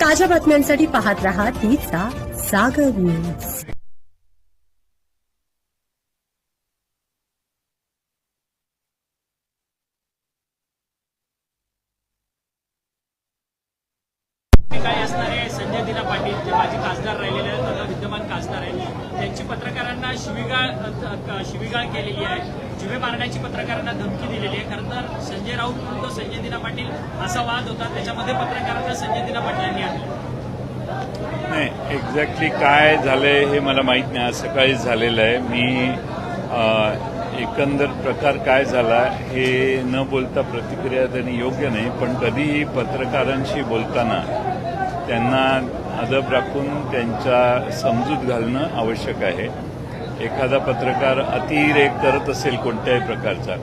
ताज्या बातम्यांसाठी पाहत रहा तिचा सागर न्यूज। काय असणार आहे? संजय दिना पाटील जे माजी खासदार राहिलेले विद्यमान खासदार आहेत त्यांची पत्रकारांना शिवीगाळ केलेली आहे, जीवे मारण्याची पत्रकारांना धमकी दिलेली आहे। खरं तर संजय राऊत विरुद्ध संजय दिना पाटील असा वाद होता, त्याच्यामध्ये पत्रकारांना संजय दिना पाटलांनी आणलं नाही। एक्झॅक्टली काय झालंय हे मला माहीत नाही, आज सकाळीच झालेलं आहे। मी एकंदर प्रकार काय झाला हे न बोलता प्रतिक्रिया देणे योग्य नाही, पण कधीही पत्रकारांशी बोलताना त्यांना अदब राखून त्यांच्या समजूत घालणं आवश्यक आहे। एखादा पत्रकार अतिरेक करत असेल कोणत्याही प्रकारचा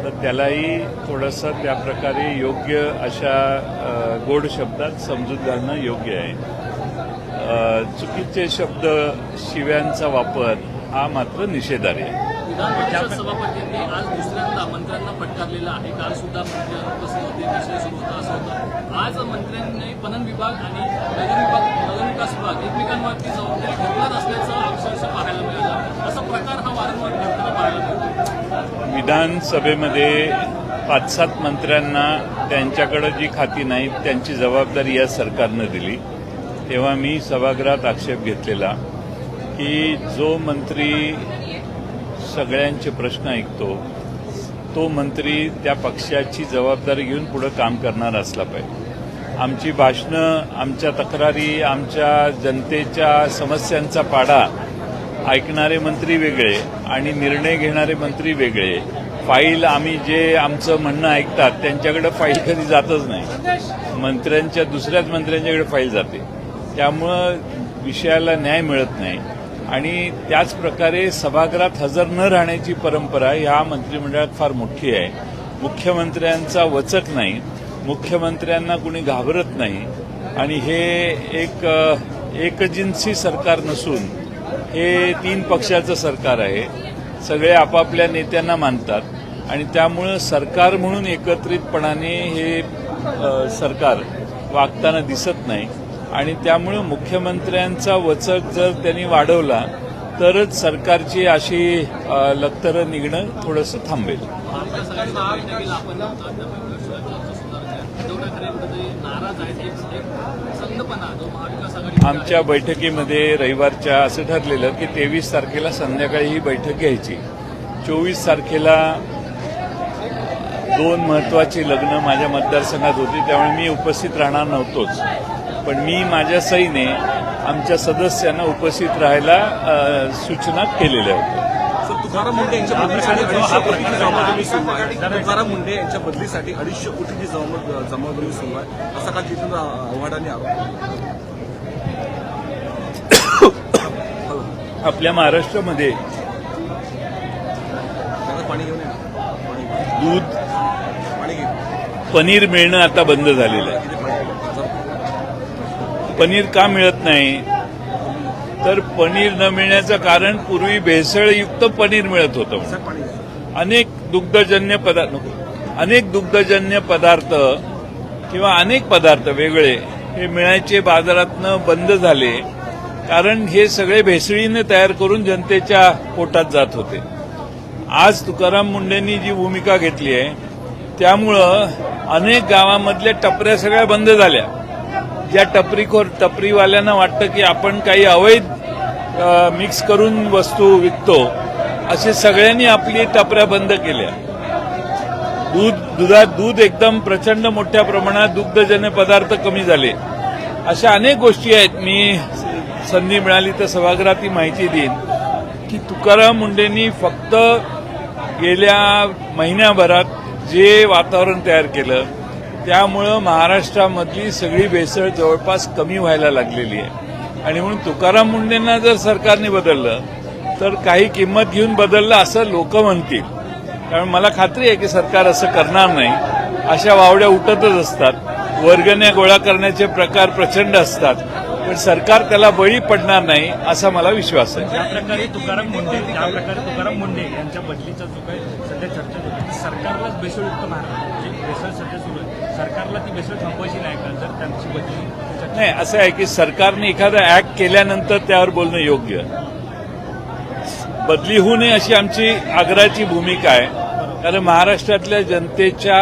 तर त्यालाही थोडंसं त्या प्रकारे योग्य अशा गोड शब्दात समजूत घालणं योग्य आहे। चुकीचे शब्द शिव्यांचा वापर हा मात्र निषेधार्ह आहे। विधान परिषद सभापतींनी आज दुसऱ्यांदा मंत्र्यांना फटकारलेलं आहे। काल सुद्धा मंत्री अनुपस्थित होते, विषय सुरू होता असं होतं। आज मंत्र्यांनी पणन विभाग आणि नगरविकास विभाग एकमेकांवरती जबाबदारी ढकलत असल्याचं अक्षरशः पाहायला मिळालं। असा प्रकार हा वारंवार घडताना पाहायला मिळतो। विधानसभेमध्ये 5-7 मंत्र्यांना त्यांच्याकडे जी खाती नाहीत त्यांची जबाबदारी या सरकारनं दिली, तेव्हा मी सभागृहात आक्षेप घेतलेला की जो मंत्री सगळ्यांचे प्रश्न ऐकतो तो मंत्री त्या पक्षाची जबाबदारी घेऊन पुढे काम करणार असला पाहिजे। आमची भाषणं, आमच्या तक्रारी, आमच्या जनतेच्या समस्यांचा पाडा ऐकणारे मंत्री वेगळे आणि निर्णय घेणारे मंत्री वेगळे। फाईल आम्ही जे आमचं म्हणणं ऐकतात त्यांच्याकडे फाईल कधी जातच नाही, मंत्र्यांच्या दुसऱ्याच मंत्र्यांच्याकडे फाईल जाते, त्यामुळं विषयाला न्याय मिळत नाही। आणि त्याच प्रकारे सभागृहात हजर न राहण्याची परंपरा ह्या मंत्रिमंडळात फार मोठी आहे। मुख्यमंत्र्यांचा वचक नाही, मुख्यमंत्र्यांना कुणी घाबरत नाही आणि हे एक एकजिन्सी सरकार नसून हे 3 पक्षाचं सरकार आहे। सगळे आपापल्या नेत्यांना मानतात आणि त्यामुळं सरकार म्हणून एकत्रितपणाने हे सरकार वागताना दिसत नाही आणि त्यामुळे मुख्यमंत्र्यांचा वचक जर त्यांनी वाढवला तरच सरकारची अशी लखतरं निघणं थोडंसं थांबेल। आमच्या बैठकीमध्ये रविवारच्या असं ठरलेलं की 23 तारखेला संध्याकाळी ही बैठक घ्यायची। 24 तारखेला 2 महत्वाची लग्न माझ्या मतदारसंघात होती, त्यामुळे मी उपस्थित राहणार नव्हतोच, पण मी माझ्या सहीने आमच्या सदस्यांना उपस्थित राहायला सूचना केलेल्या होत्या। तुकाराम मुंडे यांच्या बदलीसाठी 250 जमावबंदी सुरू आहे। तुकाराम मुंडे यांच्या बदलीसाठी 250 कोटीची जमावबंदी सुरू आहे, असा काल जितेंद्र आव्हाडांनी आरोप आपल्या महाराष्ट्रामध्ये दूध, पनीर मिळणं आता बंद झालेलं आहे। पनीर का मिळत नाही तर पनीर न मिळण्याचं कारण पूर्वी भेसळयुक्त पनीर मिळत होतं। अनेक दुग्धजन्य पदार्थ किंवा अनेक पदार्थ वेगळे हे मिळायचे बाजारातनं बंद झाले, कारण हे सगळे भेसळीने तयार करून जनतेच्या पोटात जात होते। आज तुकाराम मुंडेंनी जी भूमिका घेतली आहे त्यामुळं अनेक गावामधल्या टपऱ्या सगळ्या बंद झाल्या। ज्या टपरीवाल्यांना वाटतं की आपण काही अवैध मिक्स करून वस्तू विकतो, असे सगळ्यांनी आपली टपऱ्या बंद केल्या। दूध एकदम प्रचंड मोठ्या प्रमाणात दुग्धजन्य पदार्थ कमी झाले। अशा अनेक गोष्टी आहेत। मी संधी मिळाली तर सभागृहात ही माहिती देईन की तुकाराम मुंडेंनी फक्त गेल्या महिन्याभरात जे वातावरण तयार केलं त्यामुळं महाराष्ट्रामधली सगळी भेसळ जवळपास कमी व्हायला लागलेली आहे। आणि म्हणून तुकाराम मुंडेंना जर सरकारने बदललं तर काही किंमत घेऊन बदललं असं लोक म्हणतील, त्यामुळे मला खात्री आहे की सरकार असं करणार नाही। अशा वावड्या उठतच असतात, वर्गण्या गोळा करण्याचे प्रकार प्रचंड असतात, पण सरकार त्याला बळी पडणार नाही असा मला विश्वास आहे। ज्याप्रकारे तुकाराम मुंडे यांच्या बदलीचा जो काही सध्या चर्चा होती, सरकारलाच भेसळयुक्त भेसळ सध्या सुरू आहे, सरकार सरकारला ती भेसळ थांबवायची नाही का जर त्यांची बदली नाही, असं आहे की सरकारने एखादा ऍक्ट केल्यानंतर त्यावर बोलणं योग्य. बदली होऊ नये अशी आमची आग्रहाची भूमिका आहे. कारण महाराष्ट्रातल्या जनतेच्या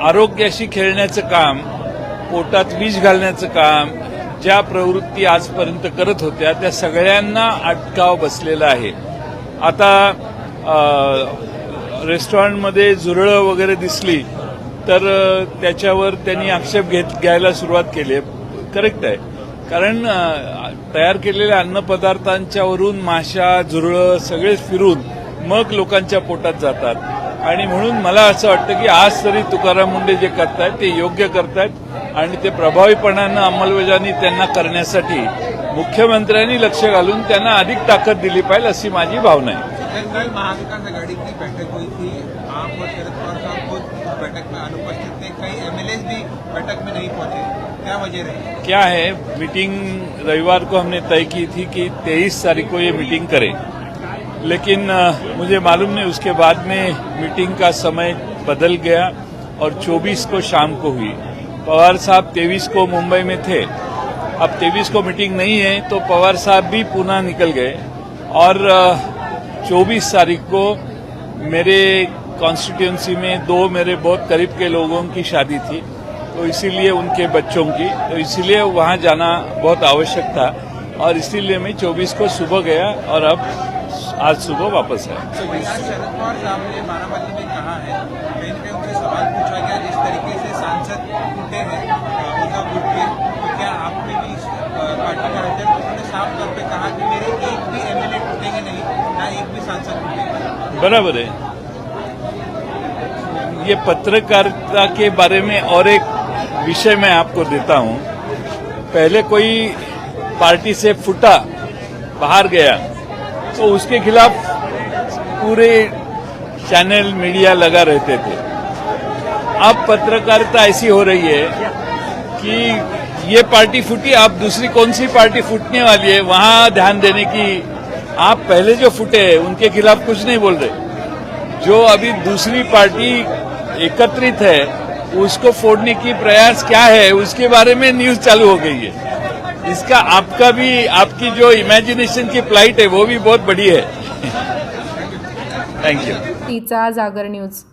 आरोग्याशी खेळण्याचं काम, पोटात विष घालण्याचं काम, ज्या प्रवृत्ती आजपर्यंत करत होत्या त्या सगळ्यांना अटकाव बसलेला आहे. आता रेस्टॉरंटमध्ये झुरळं वगैरे दिसली तर त्याच्यावर त्यांनी आक्षेप घ्यायला सुरुवात केली आहे. करेक्ट आहे, कारण तयार केलेल्या अन्नपदार्थांच्यावरून माशा, झुरळं सगळे फिरून मग लोकांच्या पोटात जातात. आणि म्हणून मला असं वाटतं की आज तरी तुकाराम मुंडे जे करतायत ते योग्य करतायत आणि ते प्रभावीपणानं अंमलबजावणी त्यांना करण्यासाठी मुख्यमंत्र्यांनी लक्ष घालून त्यांना अधिक ताकद दिली पाहिजे अशी माझी भावना आहे. कल महाविकास आघाड़ी की बैठक हुई थी, आप और शरद पवार साहब खुद बैठक में अनुपस्थित थे, कई एमएलए भी बैठक में नहीं पहुंचे, क्या वजह रही? क्या है, मीटिंग रविवार को हमने तय की थी कि 23 तारीख को ये मीटिंग करें, लेकिन मुझे मालूम नहीं उसके बाद में मीटिंग का समय बदल गया और 24 को शाम को हुई. पवार साहब 23 को मुंबई में थे. अब 23 को मीटिंग नहीं है तो पवार साहब भी पुणे निकल गए और 24 तारीख को मेरे कॉन्स्टिट्यूंसी में 2 मेरे बहुत करीब के लोगों की शादी थी, तो इसीलिए उनके बच्चों की, तो इसीलिए वहां जाना बहुत आवश्यक था और इसीलिए मैं 24 को सुबह गया और अब आज सुबह वापस आया. आज शरद पवार साहब ने बारामती में कहा है, कहीं न कहीं उनसे सवाल पूछा गया जिस तरीके से सांसद उठे हैं उनका गुट के, तो क्या आपने भी इस पार्टी का अध्यक्ष, उन्होंने साफ तौर पे कहा कि मेरे एक भी एमएलए टूटेंगे नहीं, ना एक भी सांसद टूटेगा. बराबर है. ये पत्रकारिता के बारे में और एक विषय मैं आपको देता हूं. पहले कोई पार्टी से फूटा, बाहर गया, तो उसके खिलाफ पूरे चैनल मीडिया लगा रहते थे. अब पत्रकारिता ऐसी हो रही है कि ये पार्टी फूटी, अब दूसरी कौन सी पार्टी फूटने वाली है वहां ध्यान देने की. आप पहले जो फूटे उनके खिलाफ कुछ नहीं बोल रहे. जो अभी दूसरी पार्टी एकत्रित है उसको फोड़ने की प्रयास क्या है उसके बारे में न्यूज चालू हो गई है. इसका आपका भी, आपकी जो इमेजिनेशन की फ्लाइट है वो भी बहुत बड़ी है. Thank you. तिचा जागर न्यूज.